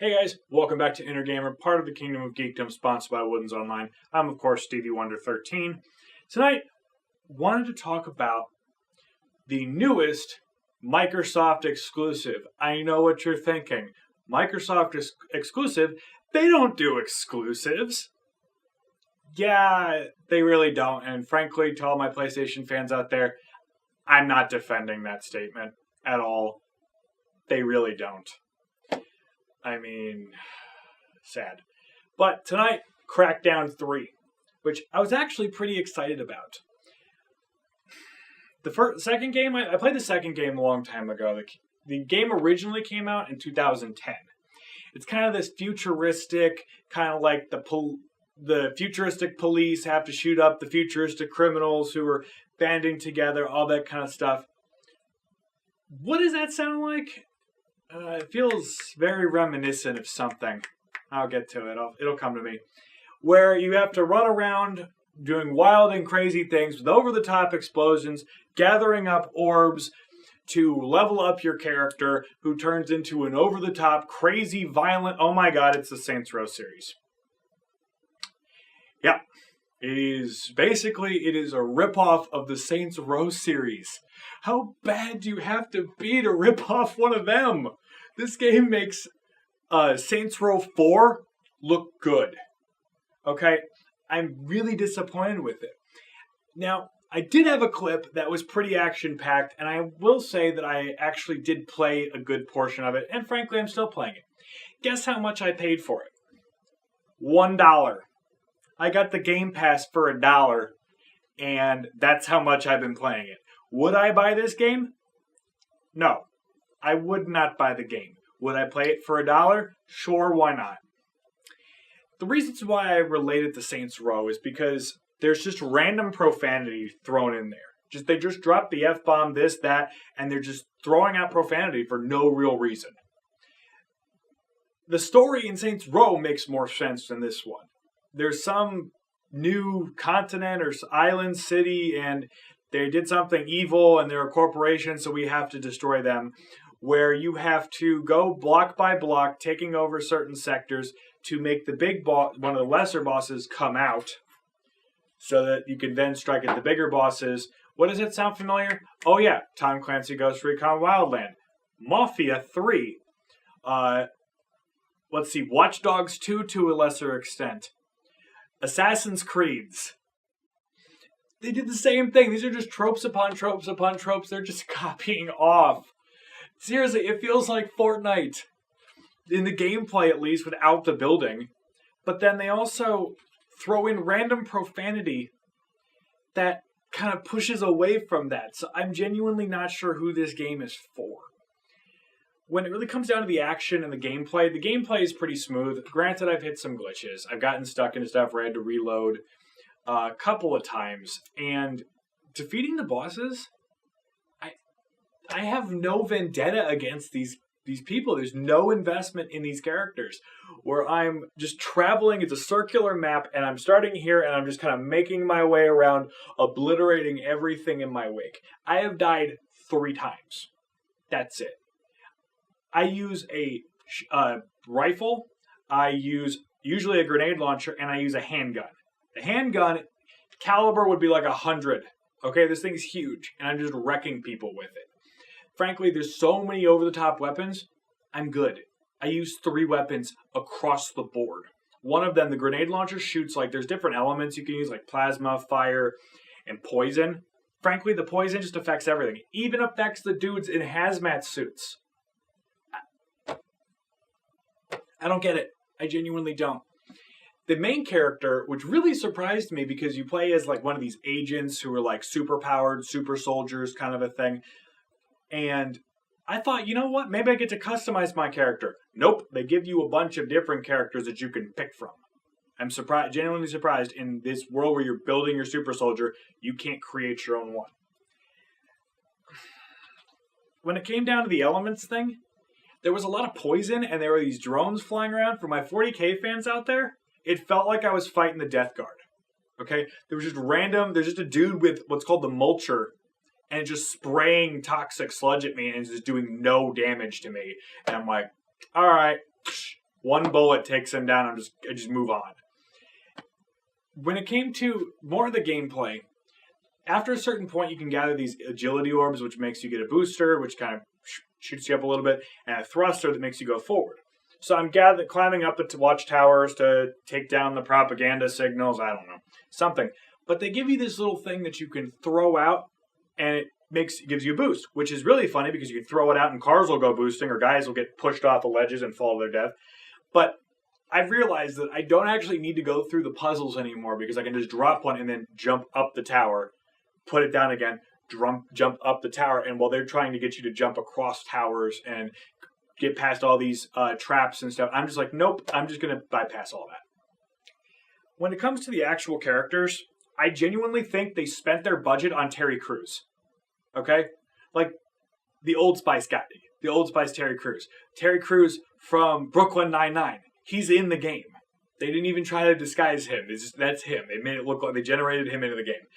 Hey guys, welcome back to Inner Gamer, part of the Kingdom of Geekdom, sponsored by Woodens Online. I'm, of course, Stevie Wonder 13. Tonight, wanted to talk about the newest Microsoft exclusive. I know what you're thinking. Microsoft exclusive? They don't do exclusives. Yeah, they really don't. And frankly, to all my PlayStation fans out there, I'm not defending that statement at all. They really don't. I mean, sad. But tonight, Crackdown 3, which I was actually pretty excited about. The second game, I played the second game a long time ago. The game originally came out in 2010. It's kind of this futuristic, kind of like the futuristic police have to shoot up the futuristic criminals who are banding together, all that kind of stuff. What does that sound like? It feels very reminiscent of something. I'll get to it. It'll come to me. Where you have to run around doing wild and crazy things with over-the-top explosions, gathering up orbs to level up your character, who turns into an over-the-top, crazy, violent... Oh my god, it's the Saints Row series. Yeah. It is a ripoff of the Saints Row series. How bad do you have to be to rip off one of them? This game makes Saints Row 4 look good. Okay? I'm really disappointed with it. Now, I did have a clip that was pretty action-packed, and I will say that I actually did play a good portion of it, and frankly, I'm still playing it. Guess how much I paid for it? $1. I got the Game Pass for $1, and that's how much I've been playing it. Would I buy this game? No. I would not buy the game. Would I play it for $1? Sure, why not? The reasons why I relate it to Saints Row is because there's just random profanity thrown in there. They just drop the F-bomb, this, that, and they're just throwing out profanity for no real reason. The story in Saints Row makes more sense than this one. There's some new continent or island city, and they did something evil, and they're a corporation, so we have to destroy them, where you have to go block by block, taking over certain sectors to make the big boss, one of the lesser bosses, come out, so that you can then strike at the bigger bosses. What does it sound familiar? Oh yeah, Tom Clancy Ghost Recon Wildland. Mafia 3. Let's see, Watch Dogs 2 to a lesser extent. Assassin's Creeds. They did the same thing. These are just tropes upon tropes upon tropes. They're just copying off. Seriously, it feels like Fortnite. In the gameplay, at least, without the building. But then they also throw in random profanity that kind of pushes away from that. So I'm genuinely not sure who this game is for. When it really comes down to the action and the gameplay is pretty smooth. Granted, I've hit some glitches. I've gotten stuck into stuff where I had to reload a couple of times. And defeating the bosses, I have no vendetta against these people. There's no investment in these characters. Where I'm just traveling, it's a circular map, and I'm starting here, and I'm just kind of making my way around, obliterating everything in my wake. I have died 3 times. That's it. I use a rifle, I use usually a grenade launcher, and I use a handgun. The handgun caliber would be like 100. Okay, this thing's huge, and I'm just wrecking people with it. Frankly, there's so many over-the-top weapons, I'm good. I use 3 weapons across the board. One of them, the grenade launcher, shoots there's different elements you can use, like plasma, fire, and poison. Frankly, the poison just affects everything. It even affects the dudes in hazmat suits. I don't get it. I genuinely don't. The main character, which really surprised me because you play as one of these agents who are super powered, super soldiers kind of a thing. And I thought, you know what? Maybe I get to customize my character. Nope. They give you a bunch of different characters that you can pick from. I'm genuinely surprised in this world where you're building your super soldier, you can't create your own one. When it came down to the elements thing, there was a lot of poison and there were these drones flying around. For my 40k fans out there, it felt like I was fighting the Death Guard. Okay? There was just there's just a dude with what's called the mulcher, and just spraying toxic sludge at me and just doing no damage to me. And I'm like, all right, One bullet takes him down. I just move on. When it came to more of the gameplay, after a certain point, you can gather these agility orbs, which makes you get a booster, which kind of shoots you up a little bit, and a thruster that makes you go forward. So I'm climbing up the watchtowers to take down the propaganda signals. I don't know, something. But they give you this little thing that you can throw out, and it gives you a boost, which is really funny because you can throw it out and cars will go boosting or guys will get pushed off the ledges and fall to their death. But I've realized that I don't actually need to go through the puzzles anymore because I can just drop one and then jump up the tower, put it down again, jump up the tower, and while they're trying to get you to jump across towers and get past all these traps and stuff, I'm just like, nope, I'm just going to bypass all that. When it comes to the actual characters, I genuinely think they spent their budget on Terry Crews. Okay? Like, the Old Spice guy. The Old Spice Terry Crews. Terry Crews from Brooklyn Nine-Nine. He's in the game. They didn't even try to disguise him. That's him. They made it look like they generated him into the game.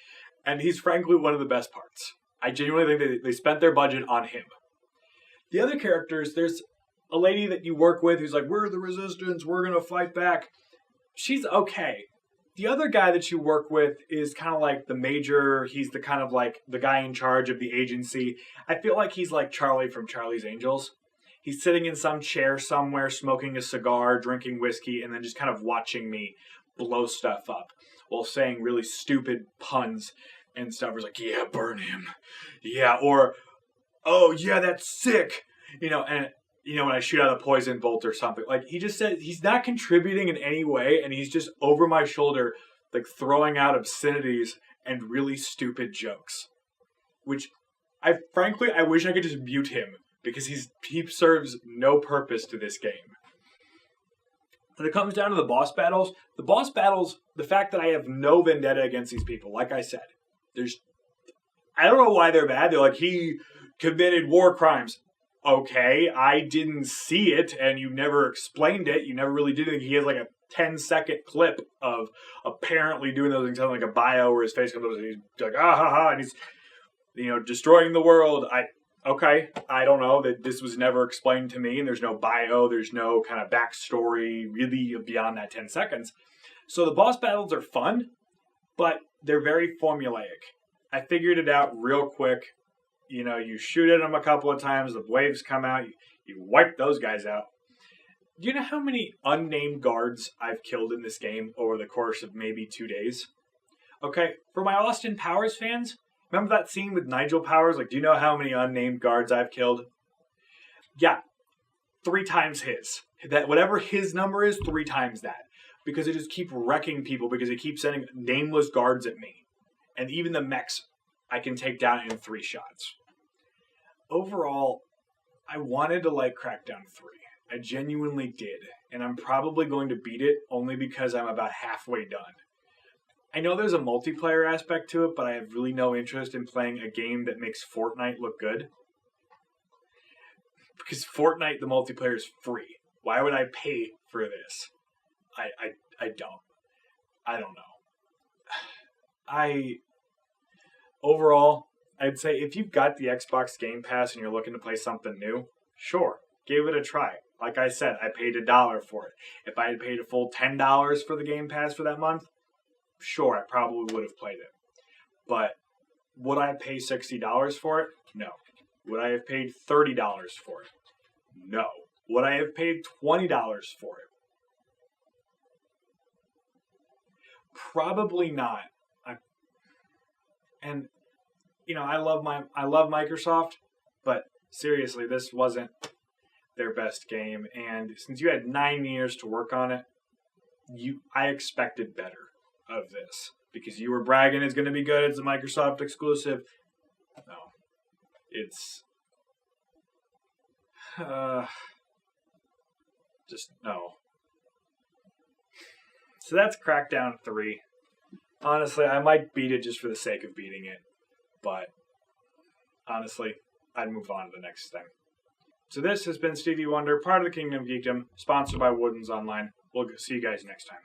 And he's frankly one of the best parts. I genuinely think they spent their budget on him. The other characters, there's a lady that you work with who's like, we're the resistance, we're going to fight back. She's okay. The other guy that you work with is kind of like the major, he's the kind of like the guy in charge of the agency. I feel like he's like Charlie from Charlie's Angels. He's sitting in some chair somewhere, smoking a cigar, drinking whiskey, and then just kind of watching me blow stuff up while saying really stupid puns and stuff. He's like, yeah, burn him. Yeah, or, oh, yeah, that's sick. And when I shoot out a poison bolt or something. Like, he just said he's not contributing in any way, and he's just over my shoulder, like, throwing out obscenities and really stupid jokes. Which, I wish I could just mute him, because he serves no purpose to this game. When it comes down to the boss battles, the fact that I have no vendetta against these people, like I said, I don't know why they're bad. They're like, he committed war crimes. Okay, I didn't see it, and you never explained it. You never really did anything. He has like a 10-second clip of apparently doing those things, like a bio where his face comes up and he's like, ah ha ha, and he's, destroying the world. I don't know, that this was never explained to me, and there's no bio, there's no kind of backstory really beyond that 10 seconds. So the boss battles are fun, but they're very formulaic. I figured it out real quick. You shoot at them a couple of times, the waves come out, you wipe those guys out. Do you know how many unnamed guards I've killed in this game over the course of maybe 2 days? Okay, for my Austin Powers fans, remember that scene with Nigel Powers? Like, do you know how many unnamed guards I've killed? Yeah, 3 times his. That whatever his number is, 3 times that. Because they just keep wrecking people because they keep sending nameless guards at me. And even the mechs I can take down in 3 shots. Overall, I wanted to like Crackdown 3. I genuinely did. And I'm probably going to beat it only because I'm about halfway done. I know there's a multiplayer aspect to it, but I have really no interest in playing a game that makes Fortnite look good. Because Fortnite, the multiplayer is free. Why would I pay for this? I don't. I don't know. Overall, I'd say if you've got the Xbox Game Pass and you're looking to play something new, sure, give it a try. Like I said, I paid $1 for it. If I had paid a full $10 for the Game Pass for that month, sure, I probably would have played it. But would I pay $60 for it? No. Would I have paid $30 for it? No. Would I have paid $20 for it? Probably not. I love Microsoft, but seriously, this wasn't their best game. And since you had 9 years to work on it, I expected better of this because you were bragging it's going to be good. It's a Microsoft exclusive. No, it's just no. So that's Crackdown 3. Honestly, I might beat it just for the sake of beating it. But honestly, I'd move on to the next thing. So this has been Stevie Wonder, part of the Kingdom of Geekdom, sponsored by Woodens Online. We'll see you guys next time.